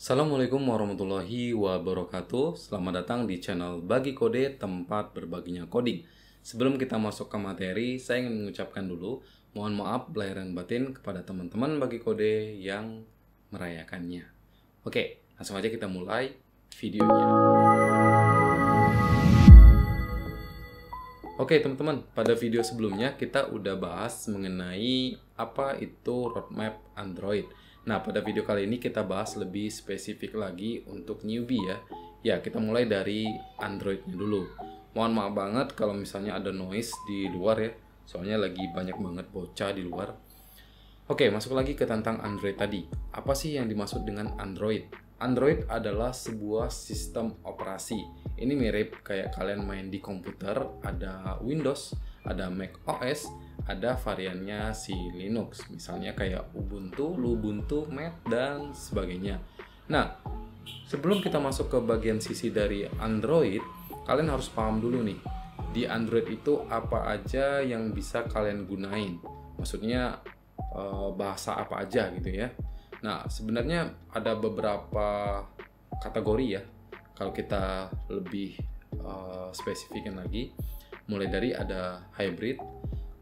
Assalamualaikum warahmatullahi wabarakatuh. Selamat datang di channel Bagi Kode, tempat berbaginya coding. Sebelum kita masuk ke materi, saya ingin mengucapkan dulu mohon maaf lahir dan batin kepada teman-teman Bagi Kode yang merayakannya. Oke, langsung aja kita mulai videonya. Oke teman-teman, pada video sebelumnya kita udah bahas mengenai apa itu roadmap Android. Nah, pada video kali ini kita bahas lebih spesifik lagi untuk newbie ya. Ya, kita mulai dari Androidnya dulu. Mohon maaf banget kalau misalnya ada noise di luar ya. Soalnya lagi banyak banget bocah di luar. Oke, masuk lagi ke tentang Android tadi. Apa sih yang dimaksud dengan Android? Android adalah sebuah sistem operasi. Ini mirip kayak kalian main di komputer, ada Windows, ada Mac OS, ada variannya si Linux, misalnya kayak Ubuntu, Lubuntu, Met, dan sebagainya. Nah, sebelum kita masuk ke bagian sisi dari Android, kalian harus paham dulu nih, di Android itu apa aja yang bisa kalian gunain. Maksudnya bahasa apa aja gitu ya. Nah, sebenarnya ada beberapa kategori ya, kalau kita lebih spesifikin lagi, mulai dari ada hybrid,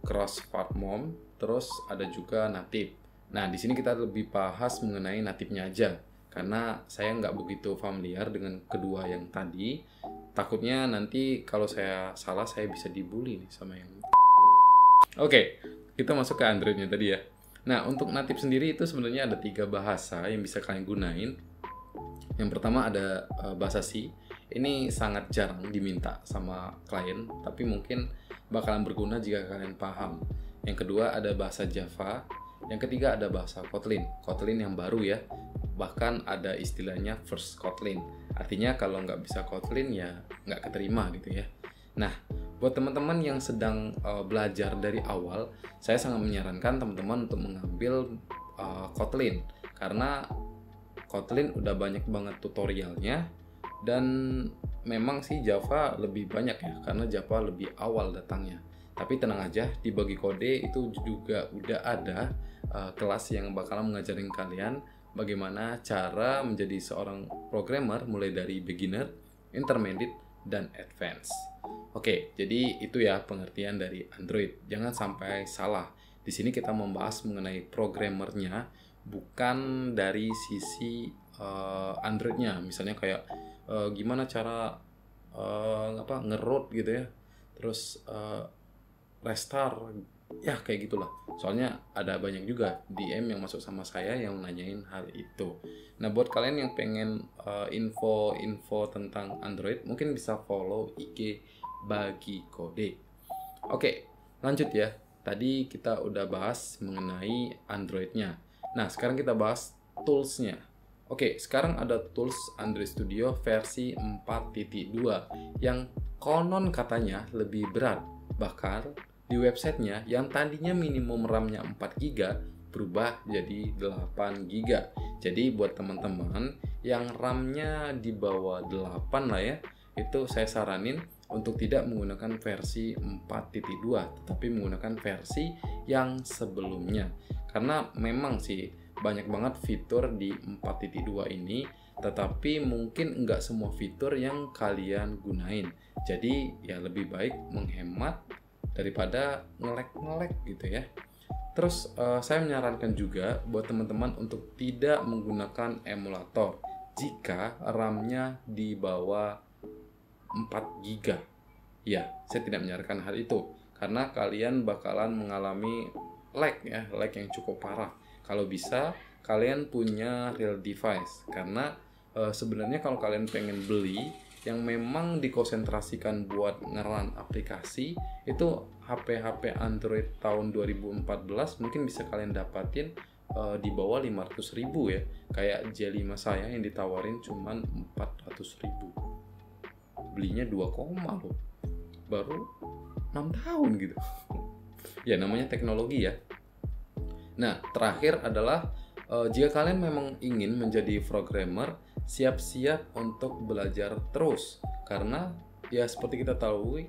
cross-platform, terus ada juga native. Nah, di sini kita lebih bahas mengenai native-nya aja, karena saya nggak begitu familiar dengan kedua yang tadi. Takutnya nanti kalau saya salah, saya bisa dibully nih sama yang... Oke, kita masuk ke Android-nya tadi ya. Nah, untuk native sendiri itu sebenarnya ada 3 bahasa yang bisa kalian gunain. Yang pertama ada bahasa C. Ini sangat jarang diminta sama klien, tapi mungkin bakalan berguna jika kalian paham. Yang kedua ada bahasa Java. Yang ketiga ada bahasa Kotlin. Kotlin yang baru ya. Bahkan ada istilahnya first Kotlin. Artinya kalau nggak bisa Kotlin ya nggak keterima gitu ya. Nah, buat teman-teman yang sedang belajar dari awal, saya sangat menyarankan teman-teman untuk mengambil Kotlin. Karena Kotlin udah banyak banget tutorialnya, dan memang sih Java lebih banyak ya, karena Java lebih awal datangnya. Tapi tenang aja, di Bagi Kode itu juga udah ada kelas yang bakalan mengajarin kalian bagaimana cara menjadi seorang programmer mulai dari beginner, intermediate, dan advance. Oke, jadi itu ya pengertian dari Android. Jangan sampai salah. Di sini kita membahas mengenai programmernya, bukan dari sisi Androidnya. Misalnya kayak gimana cara nge-root gitu ya, terus restart ya kayak gitulah. Soalnya ada banyak juga DM yang masuk sama saya yang nanyain hal itu. Nah, buat kalian yang pengen info tentang Android, mungkin bisa follow IG Bagi Kode. Oke, lanjut ya. Tadi kita udah bahas mengenai Androidnya. Nah, sekarang kita bahas toolsnya. Oke, sekarang ada tools Android Studio versi 4.2 yang konon katanya lebih berat. Bahkan di websitenya yang tadinya minimum RAM-nya 4GB berubah jadi 8GB. Jadi buat teman-teman yang RAM-nya di bawah 8 lah ya, itu saya saranin untuk tidak menggunakan versi 4.2, tetapi menggunakan versi yang sebelumnya. Karena memang sih banyak banget fitur di 4.2 ini, tetapi mungkin nggak semua fitur yang kalian gunain. Jadi ya lebih baik menghemat daripada ngelek-ngelek gitu ya. Terus saya menyarankan juga buat teman-teman untuk tidak menggunakan emulator jika RAM-nya di bawah 4GB. Ya, saya tidak menyarankan hal itu karena kalian bakalan mengalami lag yang cukup parah. Kalau bisa kalian punya real device, karena sebenarnya kalau kalian pengen beli yang memang dikonsentrasikan buat ngeran aplikasi, itu HP-HP Android tahun 2014 mungkin bisa kalian dapatin di bawah 500.000 ya. Kayak J5 saya yang ditawarin cuman 400.000. Belinya 2, loh. Baru 6 tahun gitu. Ya namanya teknologi ya. Nah, terakhir adalah jika kalian memang ingin menjadi programmer, siap-siap untuk belajar terus. Karena ya seperti kita tahu,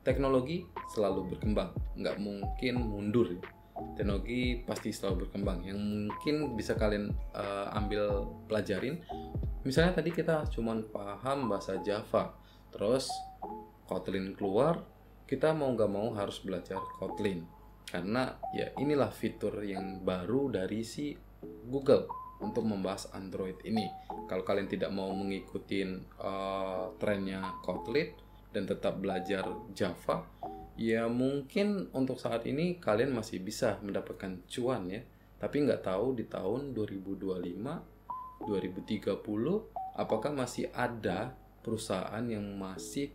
teknologi selalu berkembang, nggak mungkin mundur. teknologi pasti selalu berkembang. Yang mungkin bisa kalian ambil pelajarin, misalnya tadi kita cuman paham bahasa Java, terus Kotlin keluar, kita mau nggak mau harus belajar Kotlin, karena ya inilah fitur yang baru dari si Google untuk membahas Android ini. Kalau kalian tidak mau mengikuti trennya Kotlin dan tetap belajar Java, ya mungkin untuk saat ini kalian masih bisa mendapatkan cuan ya. Tapi nggak tahu di tahun 2025, 2030, apakah masih ada perusahaan yang masih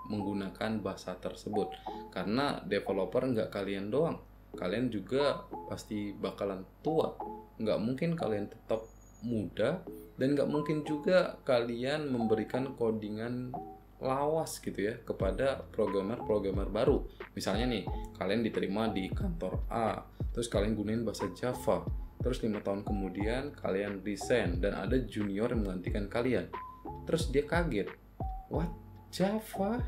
menggunakan bahasa tersebut. Karena developer nggak kalian doang, kalian juga pasti bakalan tua. Nggak mungkin kalian tetap muda, dan nggak mungkin juga kalian memberikan codingan lawas gitu ya kepada programmer baru. Misalnya nih, kalian diterima di kantor A, terus kalian gunain bahasa Java, terus 5 tahun kemudian kalian resign dan ada junior yang menggantikan kalian. Terus dia kaget, what, Java?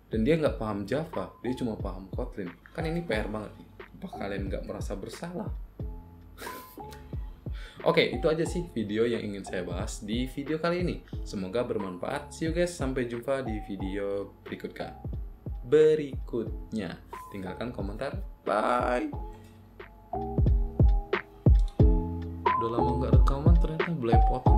Dan dia nggak paham Java, dia cuma paham Kotlin. Kan ini PR banget nih. Apa kalian nggak merasa bersalah? Oke, itu aja sih video yang ingin saya bahas di video kali ini. Semoga bermanfaat. See you guys, sampai jumpa di video berikutnya. Tinggalkan komentar. Bye. Udah lama nggak rekaman, ternyata belepotan.